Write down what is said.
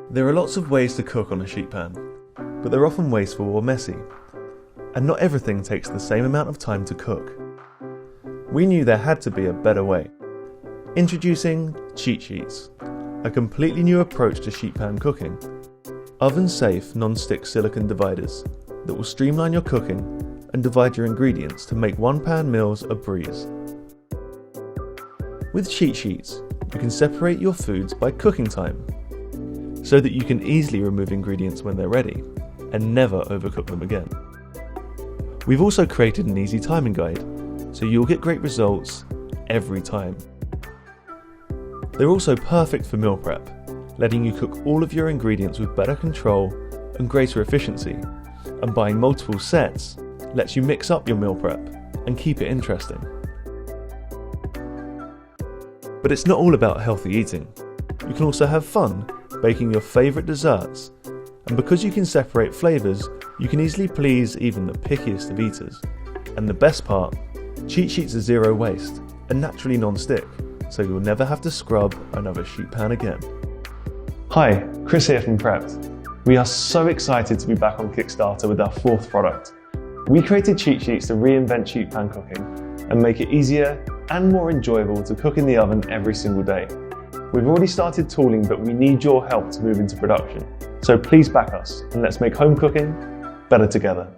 There are lots of ways to cook on a sheet pan, but they're often wasteful or messy, and not everything takes the same amount of time to cook. We knew there had to be a better way. Introducing cheat sheets, a completely new approach to sheet pan cooking. Oven-safe non-stick silicone dividers that will streamline your cooking and divide your ingredients to make one-pan meals a breeze. With cheat sheets, you can separate your foods by cooking time, so that you can easily remove ingredients when they're ready and never overcook them again. We've also created an easy timing guide, so you'll get great results every time. They're also perfect for meal prep, letting you cook all of your ingredients with better control and greater efficiency, and buying multiple sets lets you mix up your meal prep and keep it interesting. But it's not all about healthy eating. You can also have fun baking your favourite desserts, and because you can separate flavours, you can easily please even the pickiest of eaters. And the best part, cheat sheets are zero waste and naturally non-stick, so you'll never have to scrub another sheet pan again. Hi, Chris here from Prepped. We are so excited to be back on Kickstarter with our fourth product. We created cheat sheets to reinvent sheet pan cooking and make it easier and more enjoyable to cook in the oven every single day. We've already started tooling, but we need your help to move into production. So please back us and let's make home cooking better together.